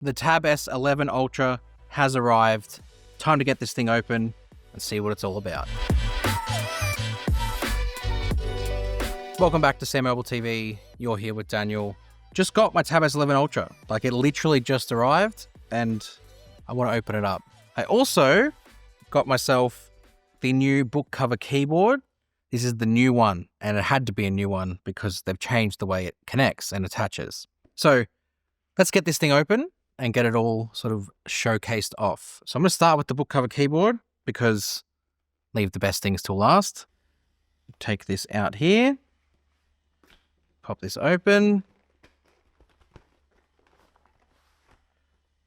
The Tab S11 Ultra has arrived. Time to get this thing open and see what it's all about. Welcome back to SamMobile TV. You're here with Daniel. Just got my Tab S11 Ultra. Like, it literally just arrived and I want to open it up. I also got myself the new book cover keyboard. This is the new one, and it had to be a new one because they've changed the way it connects and attaches. So let's get this thing open and get it all sort of showcased off. So I'm going to start with the book cover keyboard because leave the best things till last. Take this out here. Pop this open.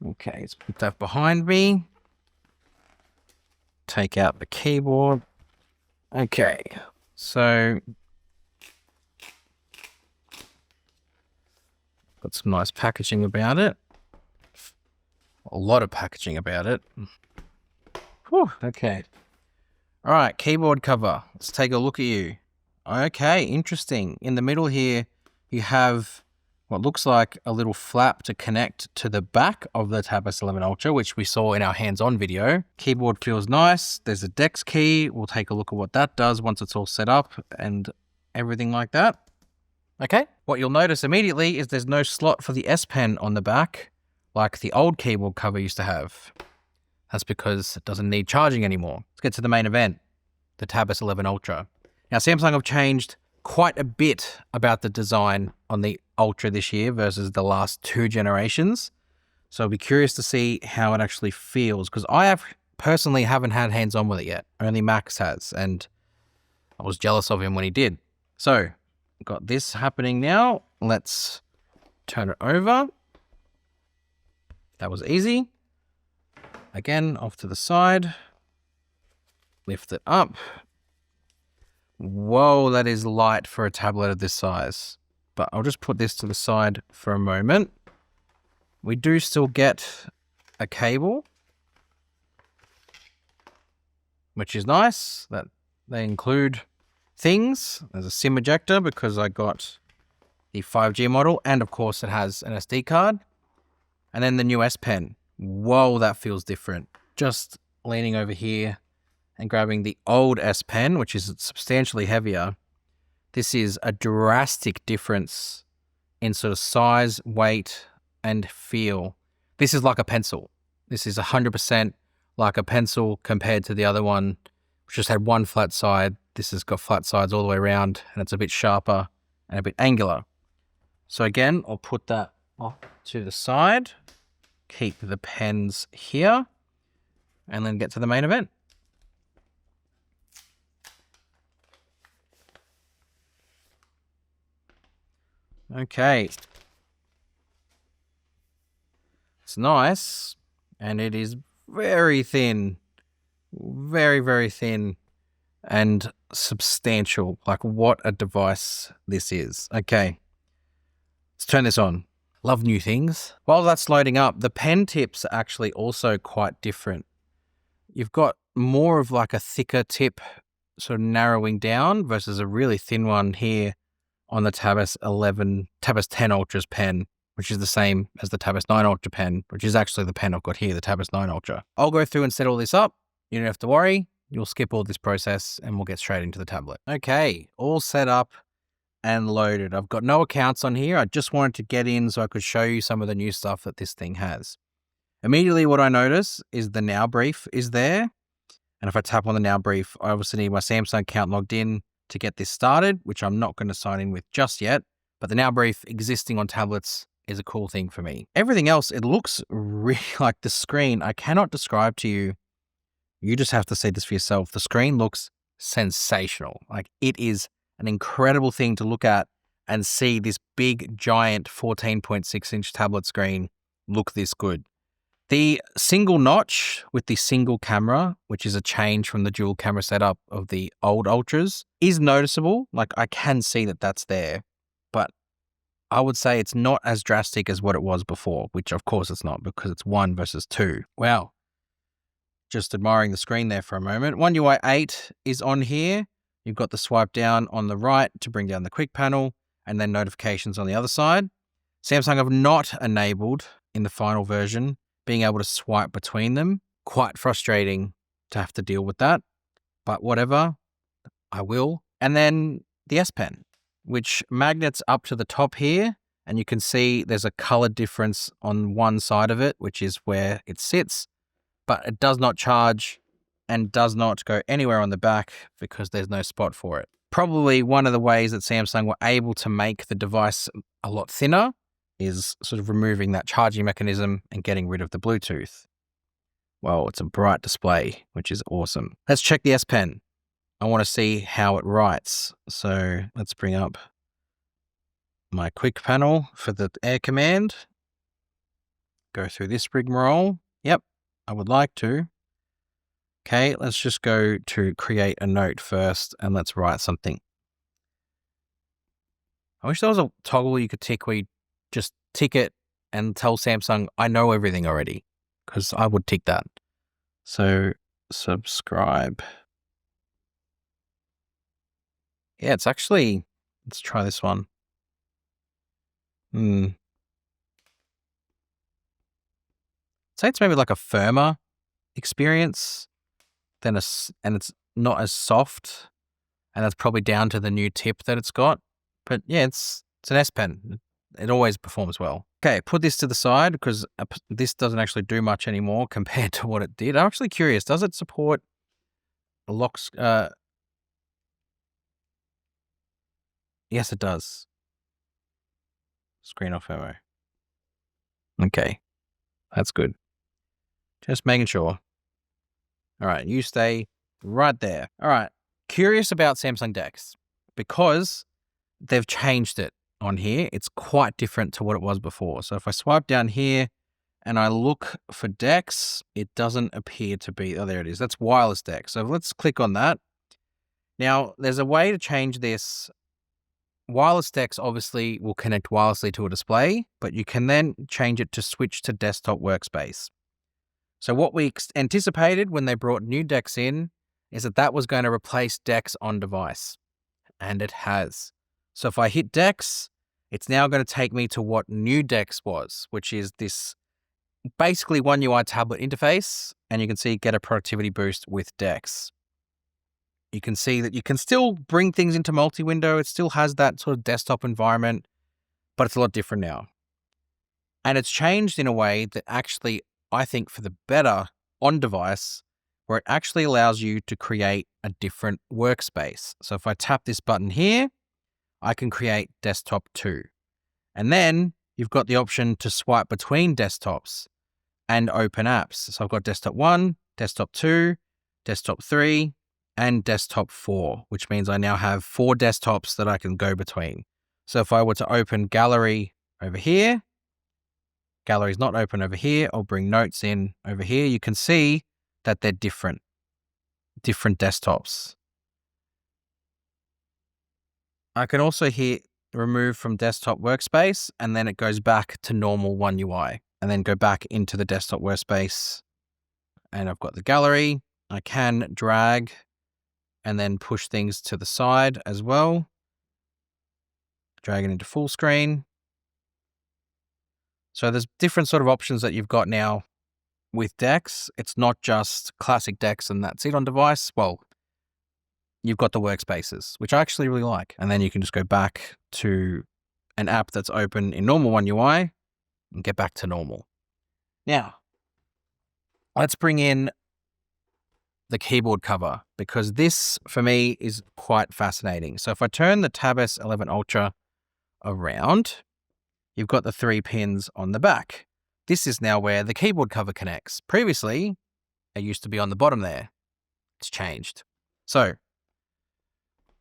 Okay, let's put that behind me. Take out the keyboard. Okay, so got some nice packaging about it. A lot of packaging about it. Whew, okay. All right, keyboard cover. Let's take a look at you. Okay, interesting. In the middle here, you have what looks like a little flap to connect to the back of the Tab S11 Ultra, which we saw in our hands-on video. Keyboard feels nice. There's a DeX key. We'll take a look at what that does once it's all set up and everything like that. Okay, what you'll notice immediately is there's no slot for the S Pen on the back like the old keyboard cover used to have. That's because it doesn't need charging anymore. Let's get to the main event, the Tab S11 Ultra. Now, Samsung have changed quite a bit about the design on the Ultra this year versus the last two generations. So I'll be curious to see how it actually feels, because I personally haven't had hands-on with it yet. Only Max has, and I was jealous of him when he did. So got this happening now. Let's turn it over. That was easy. Again, off to the side. Lift it up. Whoa, that is light for a tablet of this size. But I'll just put this to the side for a moment. We do still get a cable, which is nice that they include things. There's a SIM ejector because I got the 5G model, and of course it has an SD card. And then the new S Pen. Whoa, that feels different. Just leaning over here and grabbing the old S Pen, which is substantially heavier. This is a drastic difference in sort of size, weight, and feel. This is like a pencil. This is 100% like a pencil compared to the other one, which just had one flat side. This has got flat sides all the way around, and it's a bit sharper and a bit angular. So again, I'll put that off to the side, keep the pens here, and then get to the main event. Okay. It's nice, and it is very thin. Very, very thin and substantial. Like, what a device this is. Okay. Let's turn this on. Love new things. While that's loading up, the pen tips are actually also quite different. You've got more of like a thicker tip sort of narrowing down versus a really thin one here on the Tab S10 Ultra's pen, which is the same as the Tab S9 Ultra pen, which is actually the pen I've got here, the Tab S9 Ultra. I'll go through and set all this up. You don't have to worry. You'll skip all this process and we'll get straight into the tablet. Okay, all set up and loaded. I've got no accounts on here. I just wanted to get in so I could show you some of the new stuff that this thing has. Immediately what I notice is the Now brief is there. And if I tap on the Now brief, I obviously need my Samsung account logged in to get this started, which I'm not going to sign in with just yet. But the Now brief existing on tablets is a cool thing for me. Everything else, it looks really like the screen. I cannot describe to you. You just have to see this for yourself. The screen looks sensational. Like, it is an incredible thing to look at and see this big, giant 14.6-inch tablet screen look this good. The single notch with the single camera, which is a change from the dual camera setup of the old Ultras, is noticeable. Like, I can see that that's there, but I would say it's not as drastic as what it was before, which of course it's not because it's 1 versus 2. Wow. Just admiring the screen there for a moment. One UI 8 is on here. You've got the swipe down on the right to bring down the quick panel and then notifications on the other side. Samsung have not enabled in the final version, being able to swipe between them. Quite frustrating to have to deal with that, but whatever, I will. And then the S Pen, which magnets up to the top here, and you can see there's a color difference on one side of it, which is where it sits, but it does not charge and does not go anywhere on the back because there's no spot for it. Probably one of the ways that Samsung were able to make the device a lot thinner is sort of removing that charging mechanism and getting rid of the Bluetooth. Well, it's a bright display, which is awesome. Let's check the S Pen. I want to see how it writes. So let's bring up my quick panel for the air command. Go through this rigmarole. Yep, I would like to. Okay, let's just go to create a note first and let's write something. I wish there was a toggle you could tick where you just tick it and tell Samsung, I know everything already, because I would tick that. So subscribe. Yeah, it's actually, let's try this one. Say it's maybe like a firmer experience than and it's not as soft, and that's probably down to the new tip that it's got. But yeah, it's an S Pen. It always performs well. Okay, put this to the side because this doesn't actually do much anymore compared to what it did. I'm actually curious, does it support locks? Yes, it does. Screen off ammo. Okay, that's good. Just making sure. All right, you stay right there. All right, curious about Samsung DeX because they've changed it on here. It's quite different to what it was before. So if I swipe down here and I look for DeX, it doesn't appear to be, oh, there it is. That's wireless DeX. So let's click on that. Now, there's a way to change this. Wireless DeX obviously will connect wirelessly to a display, but you can then change it to switch to desktop workspace. So what we anticipated when they brought new DeX in is that that was going to replace DeX on device, and it has. So if I hit DeX, it's now going to take me to what new DeX was, which is this basically One UI tablet interface, and you can see get a productivity boost with DeX. You can see that you can still bring things into multi-window. It still has that sort of desktop environment, but it's a lot different now. And it's changed in a way that actually, I think for the better on device, where it actually allows you to create a different workspace. So if I tap this button here, I can create desktop 2. And then you've got the option to swipe between desktops and open apps. So I've got desktop 1, desktop 2, desktop 3, and desktop 4, which means I now have 4 desktops that I can go between. So if I were to open gallery over here, gallery's not open over here, I'll bring notes in over here. You can see that they're different desktops. I can also hit remove from desktop workspace, and then it goes back to normal One UI, and then go back into the desktop workspace. And I've got the gallery. I can drag and then push things to the side as well. Drag it into full screen. So there's different sort of options that you've got now with DeX. It's not just classic DeX and that's it on device. Well, you've got the workspaces, which I actually really like. And then you can just go back to an app that's open in normal One UI and get back to normal. Now, let's bring in the keyboard cover, because this for me is quite fascinating. So if I turn the Tab S11 Ultra around, you've got the 3 pins on the back. This is now where the keyboard cover connects. Previously, it used to be on the bottom there. It's changed. So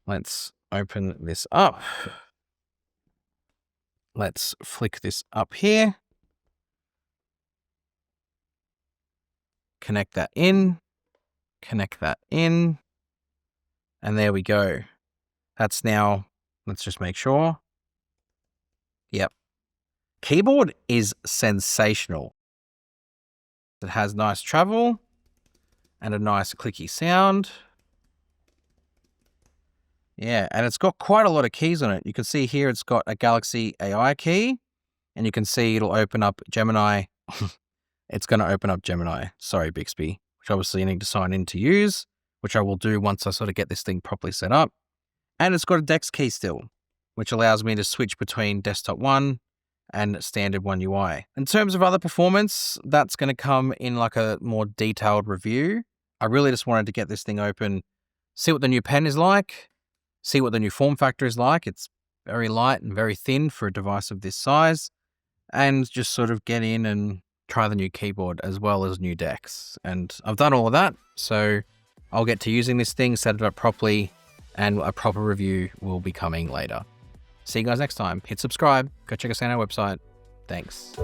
let's open this up. Let's flick this up here. Connect that in. Connect that in. And there we go. That's now, let's just make sure. Yep. Keyboard is sensational. It has nice travel and a nice clicky sound. Yeah, and it's got quite a lot of keys on it. You can see here it's got a Galaxy AI key, and you can see it'll open up Gemini. It's going to open up Gemini. Sorry, Bixby, which obviously you need to sign in to use, which I will do once I sort of get this thing properly set up. And it's got a DeX key still, which allows me to switch between desktop 1 and standard One UI. In terms of other performance, that's going to come in like a more detailed review. I really just wanted to get this thing open, see what the new pen is like, see what the new form factor is like. It's very light and very thin for a device of this size, and just sort of get in and try the new keyboard as well as new DeX. And I've done all of that, so I'll get to using this thing, set it up properly, and a proper review will be coming later. See you guys next time. Hit subscribe. Go check us out on our website. Thanks.